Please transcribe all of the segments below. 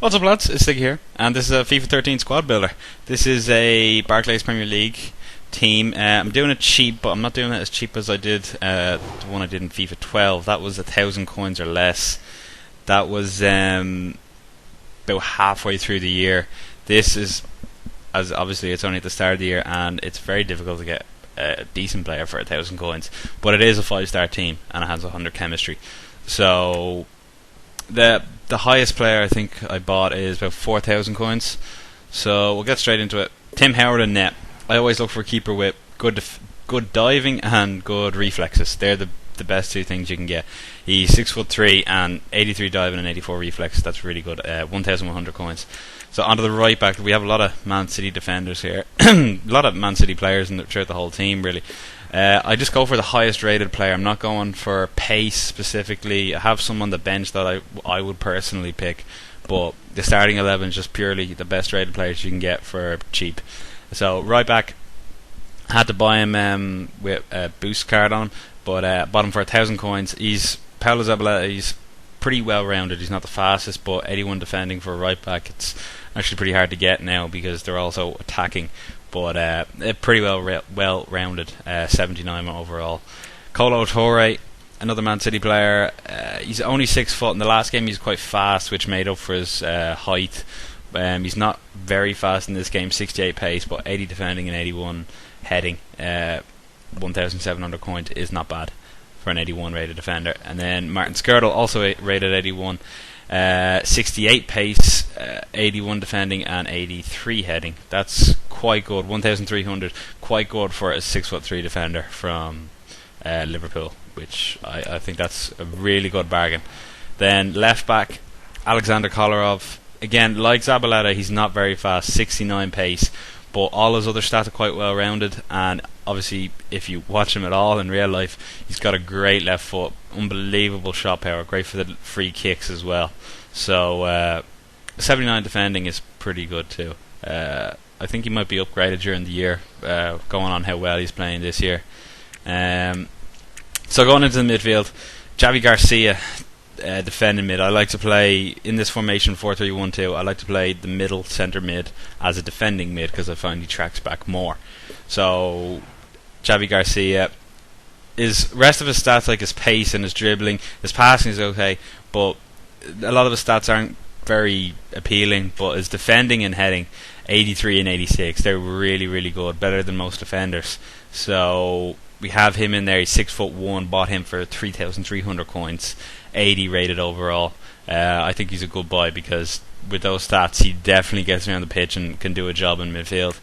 What's up, lads? It's Stig here, and this is a FIFA 13 squad builder. This is a Barclays Premier League team. I'm doing it cheap, but I'm not doing it as cheap as I did the one I did in FIFA 12. That was 1,000 coins or less. That was about halfway through the year. This is, as obviously it's only at the start of the year, and it's very difficult to get a decent player for 1,000 coins. But it is a 5-star team, and it has 100 chemistry. So the highest player I think I bought is about 4,000 coins. So we'll get straight into it. Tim Howard in net. I always look for a keeper with good diving and good reflexes. They're the best two things you can get. He's 6'3" and 83 diving and 84 reflex. That's really good. 1,100 coins. So onto the right back, we have a lot of Man City defenders here. A lot of Man City players throughout the whole team, really. I just go for the highest rated player. I'm not going for pace specifically. I have some on the bench that I would personally pick, but the starting 11 is just purely the best rated players you can get for cheap. So right back, I had to buy him with a boost card on him, but bought him for 1,000 coins. He's Paulo Zabaleta. He's pretty well rounded. He's not the fastest, but 81 defending for a right back. It's actually pretty hard to get now because they're also attacking. But pretty well rounded, 79 overall. Kolo Toure, another Man City player. He's only 6 foot. In the last game, he's quite fast, which made up for his height. He's not very fast in this game, 68 pace, but 80 defending and 81 heading. 1,700 coins is not bad for an 81 rated defender. And then Martin Skirtle, also rated 81. 68 pace, 81 defending and 83 heading. That's quite good. 1,300, quite good for a 6'3" defender from Liverpool, which I think that's a really good bargain. Then left back, Alexander Kolarov. Again, like Zabaleta, he's not very fast, 69 pace, but all his other stats are quite well rounded, and obviously if you watch him at all in real life, he's got a great left foot, unbelievable shot power, great for the free kicks as well. So 79 defending is pretty good too. I think he might be upgraded during the year, going on how well he's playing this year. So going into the midfield, Javi Garcia, defending mid. I like to play in this formation 4-3-1-2. I like to play the middle centre mid as a defending mid because I find he tracks back more. So Javi Garcia, his rest of his stats, like his pace and his dribbling, his passing is okay, but a lot of his stats aren't very appealing. But his defending and heading, 83 and 86, they're really, really good, better than most defenders. So we have him in there. He's 6'1", bought him for 3,300 coins, 80 rated overall. I think he's a good buy because with those stats he definitely gets around the pitch and can do a job in midfield.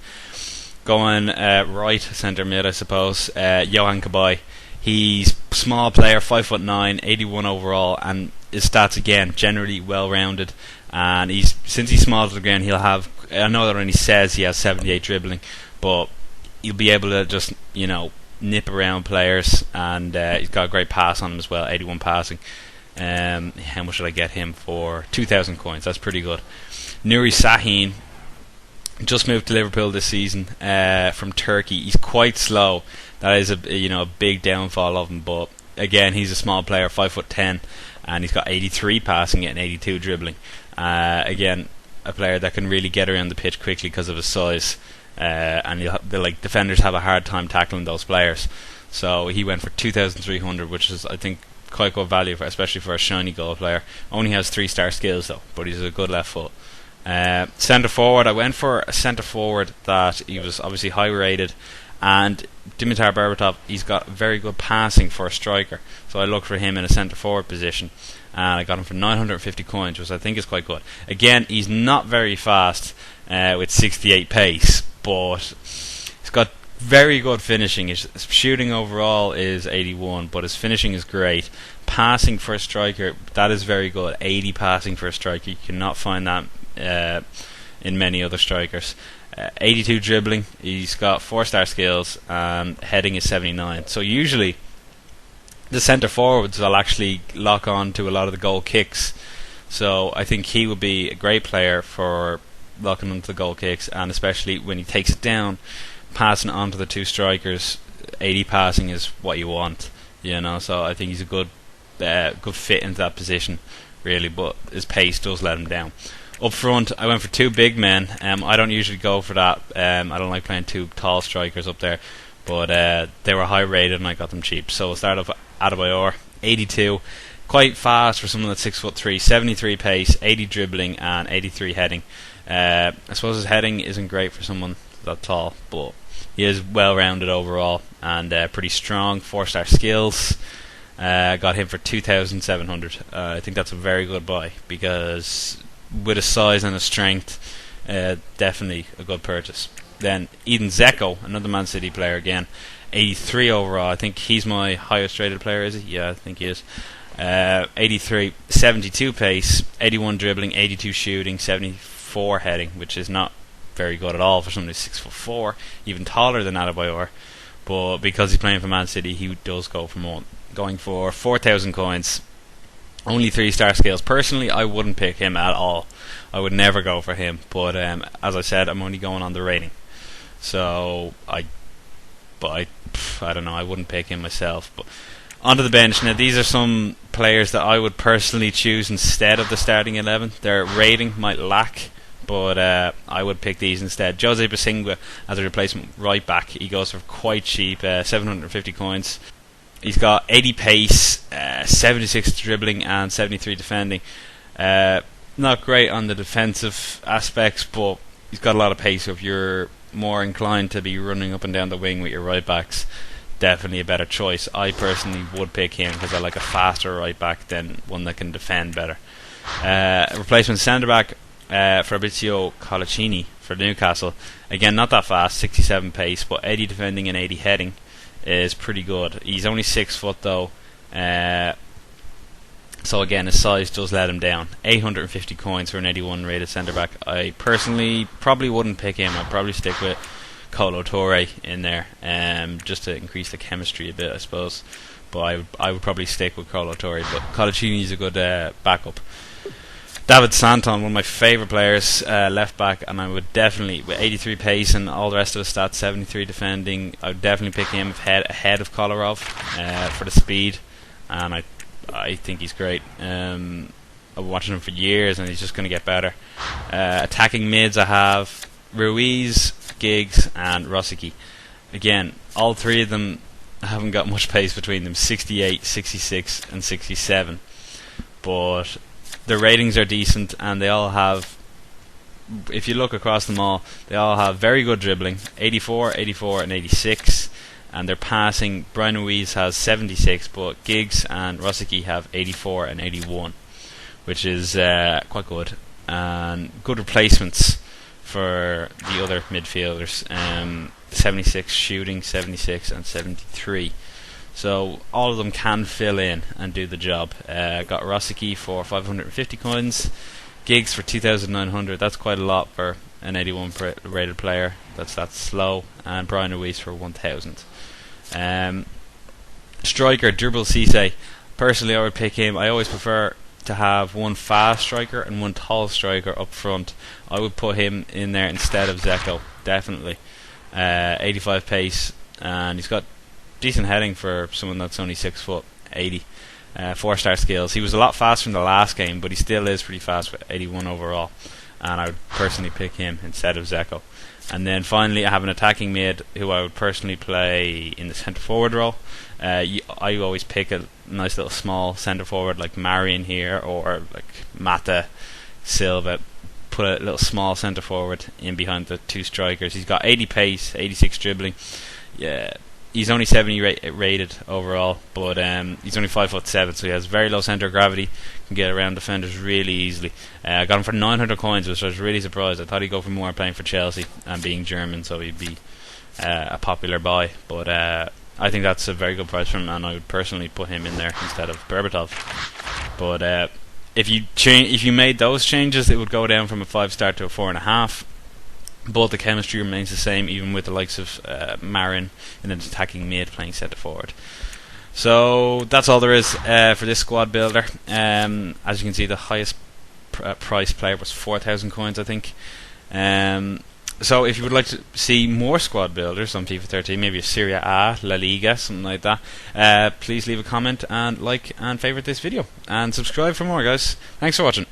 Going right centre mid, I suppose, Johan Caboy. He's small player, 5'9", 81 overall, and his stats again generally well rounded. And since he's small to the ground, he'll have, I know that when he says he has 78 dribbling, but he'll be able to just nip around players, and he's got a great pass on him as well, 81 passing. How much should I get him for? 2,000 coins. That's pretty good. Nuri Sahin just moved to Liverpool this season from Turkey. He's quite slow. That is a big downfall of him. But again, he's a small player, 5'10", and he's got 83 passing and 82 dribbling. Again, a player that can really get around the pitch quickly because of his size. And defenders have a hard time tackling those players. So he went for 2,300, which is, I think, quite good value, especially for a shiny goal player. Only has 3-star skills though, but he's a good left foot. Centre forward, I went for a centre forward that he was obviously high rated, and Dimitar Berbatov, he's got very good passing for a striker, so I looked for him in a centre forward position, and I got him for 950 coins, which I think is quite good. Again, he's not very fast with 68 pace, but he's got very good finishing. His shooting overall is 81, but his finishing is great. Passing for a striker, that is very good. 80 passing for a striker, you cannot find that in many other strikers. 82 dribbling, he's got 4-star skills, and heading is 79. So usually the centre forwards will actually lock on to a lot of the goal kicks, so I think he would be a great player for locking onto the goal kicks, and especially when he takes it down, passing it on to the two strikers. 80 passing is what you want, so I think he's a good fit into that position, really, but his pace does let him down. Up front, I went for two big men. I don't usually go for that. I don't like playing two tall strikers up there, but they were high rated and I got them cheap. So we'll start off Adebayor, 82, quite fast for someone that's 6'3", 73 pace, 80 dribbling and 83 heading. I suppose his heading isn't great for someone that tall, but he is well rounded overall and pretty strong. 4-star skills. Got him for 2,700. I think that's a very good buy because with his size and his strength, definitely a good purchase. Then Eden Dzeko, another Man City player again, 83 overall. I think he's my highest rated player, is he? Yeah, I think he is. 83, 72 pace, 81 dribbling, 82 shooting, 74 heading, which is not very good at all for somebody who's 6'4", even taller than Adebayor. But because he's playing for Man City, he does go for more. Going for 4,000 coins. Only 3-star skills. Personally, I wouldn't pick him at all. I would never go for him. But as I said, I'm only going on the rating. So I don't know. I wouldn't pick him myself. But onto the bench now. These are some players that I would personally choose instead of the starting 11. Their rating might lack, but I would pick these instead. Jose Basingua as a replacement right back. He goes for quite cheap, 750 coins. He's got 80 pace, 76 dribbling and 73 defending. Not great on the defensive aspects, but he's got a lot of pace. So if you're more inclined to be running up and down the wing with your right backs, definitely a better choice. I personally would pick him because I like a faster right back than one that can defend better. Replacement centre back, Fabrizio Colacini for Newcastle. Again, not that fast, 67 pace, but 80 defending and 80 heading is pretty good. He's only 6 foot though, so again his size does let him down. 850 coins for an 81 rated centre back. I personally probably wouldn't pick him. I'd probably stick with Kolo Touré in there, just to increase the chemistry a bit, I suppose. But I would probably stick with Kolo Touré. But Colacini is a good backup. David Santon, one of my favourite players, left back, and I would definitely, with 83 pace and all the rest of the stats, 73 defending, I would definitely pick him ahead of Kolarov for the speed, and I think he's great. I've been watching him for years, and he's just going to get better. Attacking mids, I have Ruiz, Giggs, and Rosicky. Again, all three of them haven't got much pace between them, 68, 66, and 67, but their ratings are decent, and they all have, if you look across them all, they all have very good dribbling, 84, 84 and 86, and their passing, Brian Ruiz has 76, but Giggs and Rosicky have 84 and 81, which is quite good, and good replacements for the other midfielders, 76 shooting, 76 and 73. So all of them can fill in and do the job. Got Rosicky for 550 coins, Giggs for 2,900. That's quite a lot for an 81 rated player. That's slow. And Brian Ruiz for 1,000. Striker Dribble Cisse. Personally, I would pick him. I always prefer to have one fast striker and one tall striker up front. I would put him in there instead of Dzeko, definitely. 85 pace, and he's got decent heading for someone that's only 6 foot, 80. 4-star skills. He was a lot faster in the last game, but he still is pretty fast with 81 overall, and I would personally pick him instead of Dzeko. And then finally I have an attacking mid who I would personally play in the centre forward role. I always pick a nice little small centre forward like Marion here, or like Mata, Silva. Put a little small centre forward in behind the two strikers. He's got 80 pace, 86 dribbling. Yeah, he's only 70 rated overall, but he's only 5'7", so he has very low centre of gravity. Can get around defenders really easily. I got him for 900 coins, which I was really surprised. I thought he'd go for more playing for Chelsea and being German, so he'd be a popular buy. But I think that's a very good price for him, and I would personally put him in there instead of Berbatov. But if you made those changes, it would go down from a 5-star to a 4.5. But the chemistry remains the same, even with the likes of Marin in an attacking mid playing centre forward. So that's all there is for this squad builder. As you can see, the highest price player was 4,000 coins, I think. So if you would like to see more squad builders on FIFA 13, maybe a Serie A, La Liga, something like that, please leave a comment and like and favourite this video. And subscribe for more, guys. Thanks for watching.